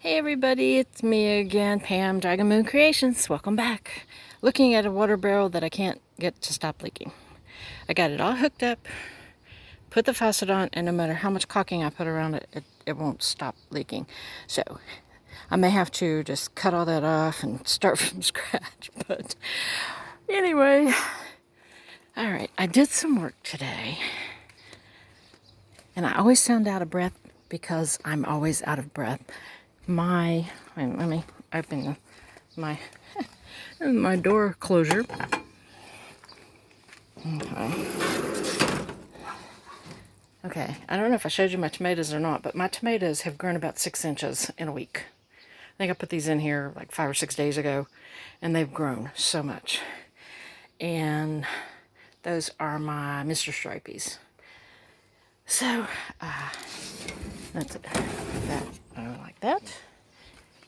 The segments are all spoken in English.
Hey everybody, it's me again, Pam, Dragon Moon Creations. Welcome back. Looking at a water barrel that I can't get to stop leaking. I got it all hooked up, put the faucet on, and no matter how much caulking I put around it, it won't stop leaking. So I may have to just cut all that off and start from scratch. But anyway, all right, I did some work today. And I always sound out of breath because I'm always out of breath. Let me open my door closure. Okay, I don't know if I showed you my tomatoes or not, but my tomatoes have grown about 6 inches in a week. I think I put these in here like 5 or 6 days ago, and they've grown so much. And those are my Mr. Stripies. So, that's it. Like that.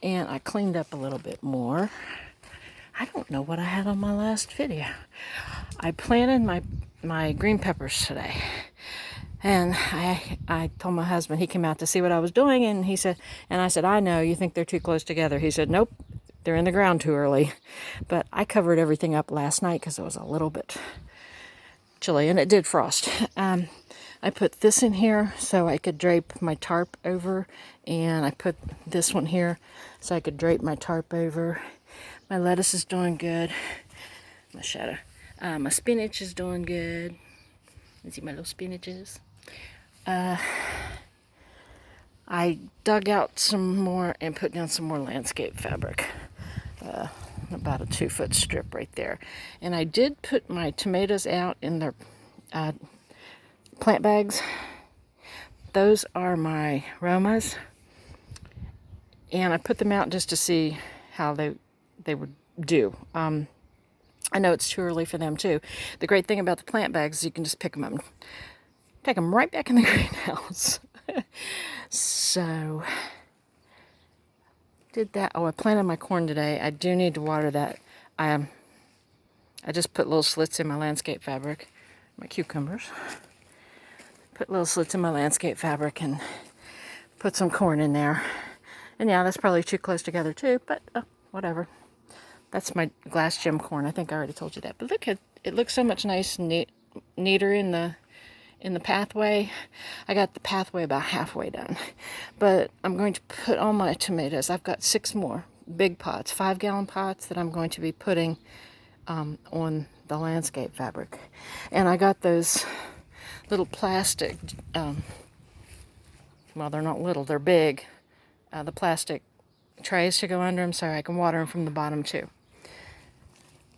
And I cleaned up a little bit more. I don't know what I had on my last video. I planted my green peppers today. And I told my husband, he came out to see what I was doing, and he said, and I said, I know, you think they're too close together. He said, nope, they're in the ground too early. But I covered everything up last night because it was a little bit chilly, and it did frost. I put this in here so I could drape my tarp over, and I put this one here so I could drape my tarp over. My lettuce is doing good. My shadow. My spinach is doing good. You see my little spinaches? I dug out some more and put down some more landscape fabric. About a 2-foot strip right there. And I did put my tomatoes out in their plant bags. Those are my Romas. And I put them out just to see how they would do. I know it's too early for them too. The great thing about the plant bags is you can just pick them up and take them right back in the greenhouse. So, did that. Oh, I planted my corn today. I do need to water that. I just put little slits in my landscape fabric. My cucumbers. Put little slits in my landscape fabric and put some corn in there. And yeah, that's probably too close together too, but whatever. That's my glass gem corn. I think I already told you that. But look, it looks so much nice and neater in the pathway. I got the pathway about halfway done. But I'm going to put all my tomatoes. I've got 6 more big pots, 5-gallon pots that I'm going to be putting on the landscape fabric. And I got those little plastic, well, they're not little, they're big. The plastic trays to go under them so I can water them from the bottom too.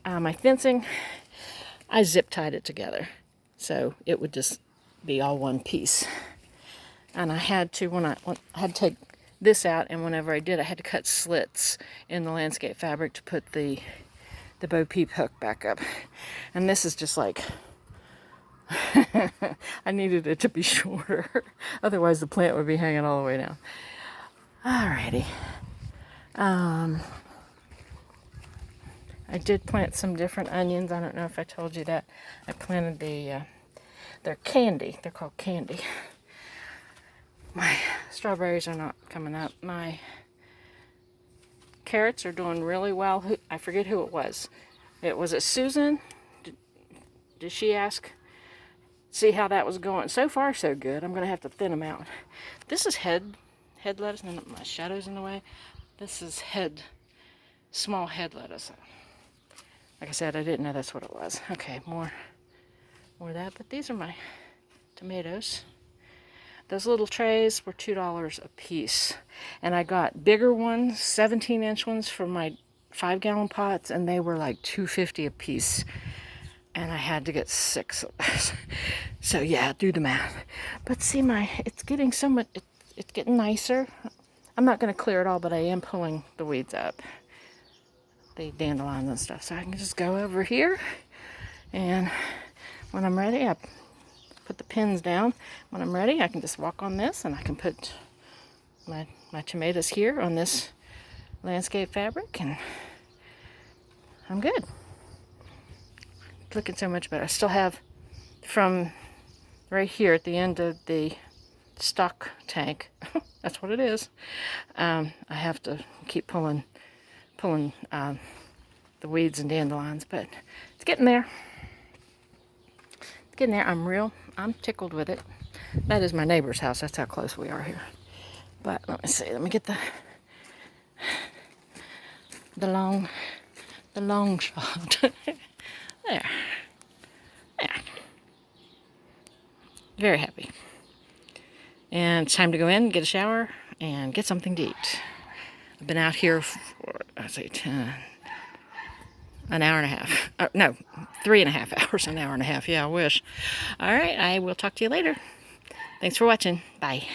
My fencing, I zip tied it together so it would just be all one piece. And I had to, I had to take this out, and whenever I did, I had to cut slits in the landscape fabric to put the Bo Peep hook back up. And this is just like, I needed it to be shorter. Otherwise the plant would be hanging all the way down. Alrighty. I did plant some different onions. I don't know if I told you that. I planted they're candy. They're called candy. My strawberries are not coming up. My carrots are doing really well. I forget who it was. Was it Susan? Did she ask? See how that was going? So far, so good. I'm going to have to thin them out. This is head lettuce. No, my shadow's in the way. This is small head lettuce. Like I said, I didn't know that's what it was. Okay, more of that. But these are my tomatoes. Those little trays were $2 a piece. And I got bigger ones, 17-inch ones for my 5-gallon pots, and they were like $2.50 a piece. And I had to get 6 of those. So yeah, do the math. But see, it's getting so much, it's getting nicer. I'm not going to clear it all, but I am pulling the weeds up. The dandelions and stuff. So I can just go over here, and when I'm ready, I put the pins down. When I'm ready, I can just walk on this, and I can put my tomatoes here on this landscape fabric, and I'm good. It's looking so much better. I still have from right here at the end of the stock tank. That's what it is. I have to keep pulling the weeds and dandelions, but it's getting there. It's getting there. I'm tickled with it. That is my neighbor's house. That's how close we are here. But let me see. Let me get the long shot. There. There. Very happy. And it's time to go in, get a shower, and get something to eat. I've been out here for, I'd say, an hour and a half. No, 3.5 hours, an hour and a half. Yeah, I wish. All right, I will talk to you later. Thanks for watching. Bye.